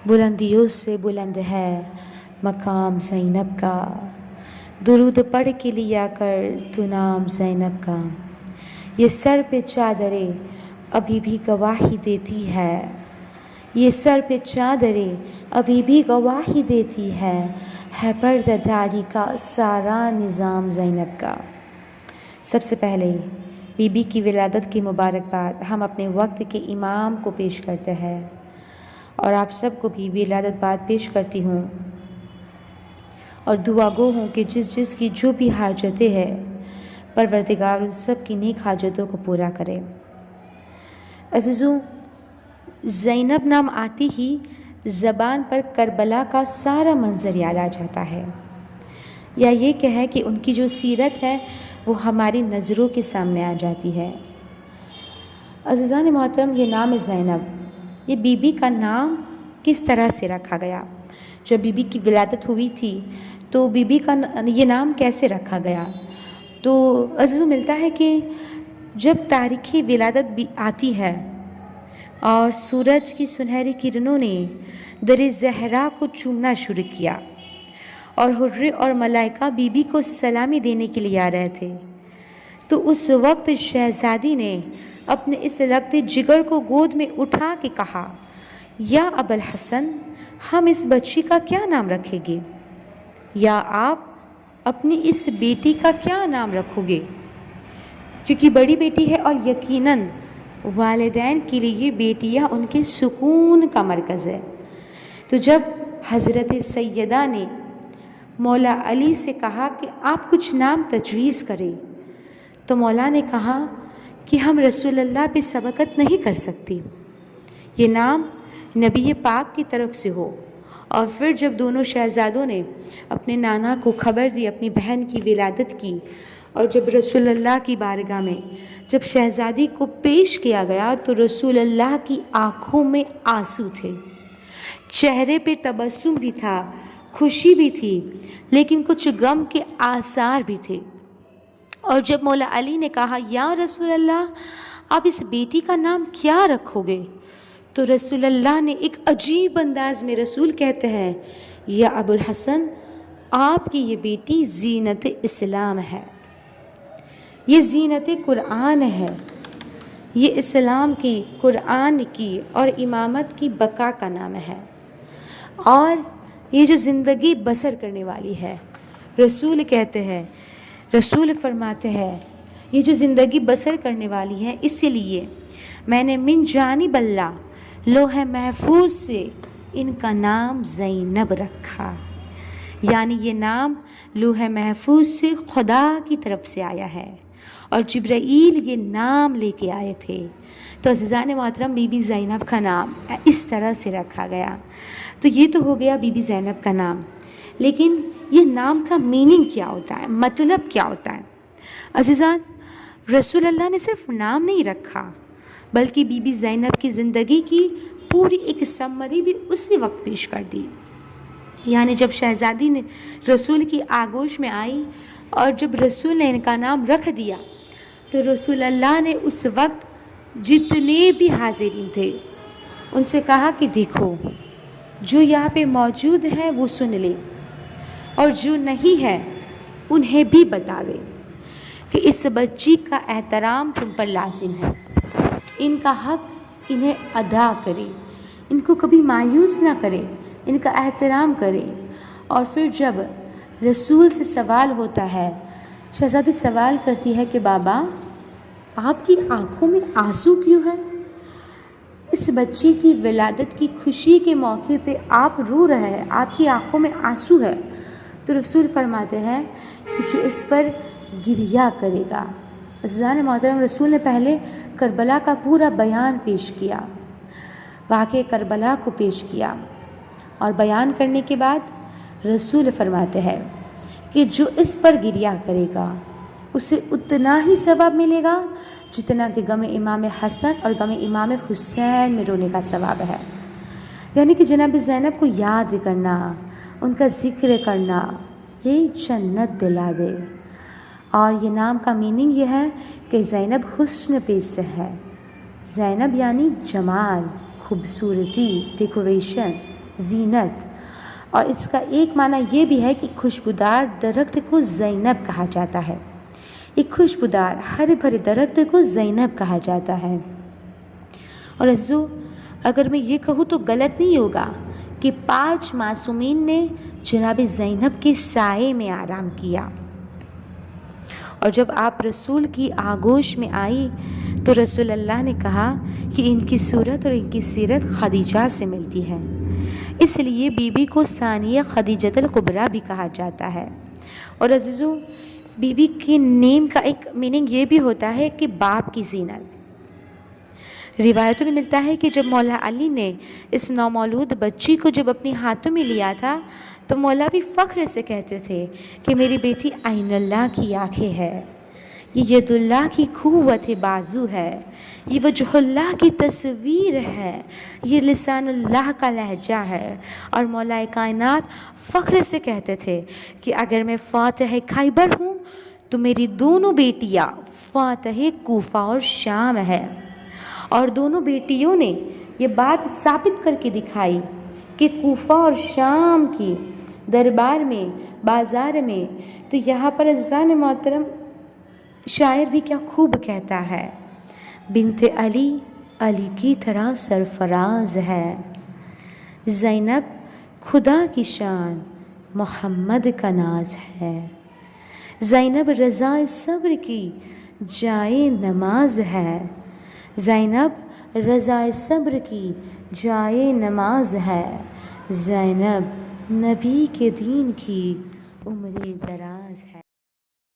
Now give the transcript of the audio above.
بلندیوں سے بلند ہے مقام زینب کا، درود پڑھ کے لیا کر تو نام زینب کا، یہ سر پہ چادریں ابھی بھی گواہی دیتی ہے، یہ سر پہ چادریں ابھی بھی گواہی دیتی ہے پردہ داری کا سارا نظام زینب کا۔ سب سے پہلے بی بی کی ولادت کی مبارکباد ہم اپنے وقت کے امام کو پیش کرتے ہیں، اور آپ سب کو بھی ولادت باد پیش کرتی ہوں، اور دعا گو ہوں کہ جس کی جو بھی حاجتیں ہیں پروردگار ان سب کی نیک حاجتوں کو پورا کرے۔ عزیزوں، زینب نام آتی ہی زبان پر کربلا کا سارا منظر یاد آ جاتا ہے، یا یہ کہے کہ ان کی جو سیرت ہے وہ ہماری نظروں کے سامنے آ جاتی ہے۔ عزیزان محترم، یہ نام زینب، یہ بی بی کا نام کس طرح سے رکھا گیا؟ جب بی بی کی ولادت ہوئی تھی تو بی بی کا یہ نام کیسے رکھا گیا؟ تو عزیزوں، ملتا ہے کہ جب تاریخ ولادت بھی آتی ہے اور سورج کی سنہری کرنوں نے در زہرا کو چومنا شروع کیا اور حرے اور ملائکہ بی بی کو سلامی دینے کے لیے آ رہے تھے، تو اس وقت شہزادی نے اپنے اس لگتے جگر کو گود میں اٹھا کے کہا، یا ابا الحسن، ہم اس بچی کا کیا نام رکھیں گے؟ یا آپ اپنی اس بیٹی کا کیا نام رکھو گے؟ کیونکہ بڑی بیٹی ہے اور یقیناً والدین کے لیے بیٹیاں ان کے سکون کا مرکز ہے۔ تو جب حضرت سیدہ نے مولا علی سے کہا کہ آپ کچھ نام تجویز کریں، تو مولا نے کہا کہ ہم رسول اللہ پہ سبقت نہیں کر سکتی، یہ نام نبی پاک کی طرف سے ہو۔ اور پھر جب دونوں شہزادوں نے اپنے نانا کو خبر دی اپنی بہن کی ولادت کی، اور جب رسول اللہ کی بارگاہ میں جب شہزادی کو پیش کیا گیا تو رسول اللہ کی آنکھوں میں آنسو تھے، چہرے پہ تبسم بھی تھا، خوشی بھی تھی، لیکن کچھ غم کے آثار بھی تھے۔ اور جب مولا علی نے کہا، یا رسول اللہ، آپ اس بیٹی کا نام کیا رکھو گے؟ تو رسول اللہ نے ایک عجیب انداز میں رسول کہتے ہیں، یا ابو الحسن، آپ کی یہ بیٹی زینت اسلام ہے، یہ زینت قرآن ہے، یہ اسلام کی، قرآن کی اور امامت کی بقا کا نام ہے، اور یہ جو زندگی بسر کرنے والی ہے۔ رسول کہتے ہیں، رسول فرماتے ہیں، یہ جو زندگی بسر کرنے والی ہے، اس لیے میں نے من جانب اللہ لوح محفوظ سے ان کا نام زینب رکھا، یعنی یہ نام لوح محفوظ سے خدا کی طرف سے آیا ہے، اور جبرائیل یہ نام لے کے آئے تھے۔ تو عزیزان محترم، بی بی زینب کا نام اس طرح سے رکھا گیا۔ تو یہ تو ہو گیا بی بی زینب کا نام، لیکن یہ نام کا میننگ کیا ہوتا ہے، مطلب کیا ہوتا ہے؟ عزیزان، رسول اللہ نے صرف نام نہیں رکھا، بلکہ بی بی زینب کی زندگی کی پوری ایک سمری بھی اسی وقت پیش کر دی۔ یعنی جب شہزادی نے رسول کی آغوش میں آئی اور جب رسول نے ان کا نام رکھ دیا، تو رسول اللہ نے اس وقت جتنے بھی حاضرین تھے ان سے کہا کہ دیکھو، جو یہاں پہ موجود ہیں وہ سن لے، اور جو نہیں ہے انہیں بھی بتا دے کہ اس بچی کا احترام تم پر لازم ہے، ان کا حق انہیں ادا کرے، ان کو کبھی مایوس نہ کرے، ان کا احترام کرے۔ اور پھر جب رسول سے سوال ہوتا ہے، شہزادی سوال کرتی ہے کہ بابا، آپ کی آنکھوں میں آنسو کیوں ہے؟ اس بچی کی ولادت کی خوشی کے موقع پہ آپ رو رہے ہیں، آپ کی آنکھوں میں آنسو ہے۔ تو رسول فرماتے ہیں کہ جو اس پر گریہ کرے گا۔ عزیزان محترم، رسول نے پہلے کربلا کا پورا بیان پیش کیا، واقعہ کربلا کو پیش کیا، اور بیان کرنے کے بعد رسول فرماتے ہیں کہ جو اس پر گریہ کرے گا اسے اتنا ہی ثواب ملے گا جتنا کہ غم امام حسن اور غم امام حسین میں رونے کا ثواب ہے۔ یعنی کہ جناب زینب کو یاد کرنا، ان کا ذکر کرنا، یہ جنت دلا دے۔ اور یہ نام کا میننگ یہ ہے کہ زینب حسن پہ سے ہے، زینب یعنی جمال، خوبصورتی، ڈیکوریشن۔ زینت. اور اس کا ایک معنی یہ بھی ہے کہ خوشبودار درخت کو زینب کہا جاتا ہے. ایک خوشبودار ہرے بھرے درخت کو زینب کہا جاتا ہے. اور عزیزو اگر میں یہ کہوں تو غلط نہیں ہوگا کہ 5 معصومین نے جناب زینب کے سائے میں آرام کیا. اور جب آپ رسول کی آغوش میں آئی تو رسول اللہ نے کہا کہ ان کی صورت اور ان کی سیرت خدیجہ سے ملتی ہے، اس لیے بی بی کو ثانیہ خدیجۃ الکبریٰ بھی کہا جاتا ہے. اور عزیزو بی بی کے نیم کا ایک میننگ یہ بھی ہوتا ہے کہ باپ کی زینت. روایتوں میں ملتا ہے کہ جب مولا علی نے اس نومولود بچی کو جب اپنے ہاتھوں میں لیا تھا تو مولا بھی فخر سے کہتے تھے کہ میری بیٹی عین اللہ کی آنکھیں ہے، یہ ید اللہ کی قوت بازو ہے، یہ وجہ اللہ کی تصویر ہے، یہ لسان اللہ کا لہجہ ہے. اور مولا کائنات فخر سے کہتے تھے کہ اگر میں فاتح خیبر ہوں تو میری دونوں بیٹیاں فاتح کوفہ اور شام ہے. اور دونوں بیٹیوں نے یہ بات ثابت کر کے دکھائی کہ کوفہ اور شام کی دربار میں بازار میں. تو یہاں پر عزیزان محترم شاعر بھی کیا خوب کہتا ہے، بنت علی علی کی طرح سرفراز ہے، زینب خدا کی شان محمد کا ناز ہے، زینب رضا صبر کی جائے نماز ہے، زینب رضا صبر کی جائے نماز ہے، زینب نبی کے دین کی عمر دراز ہے.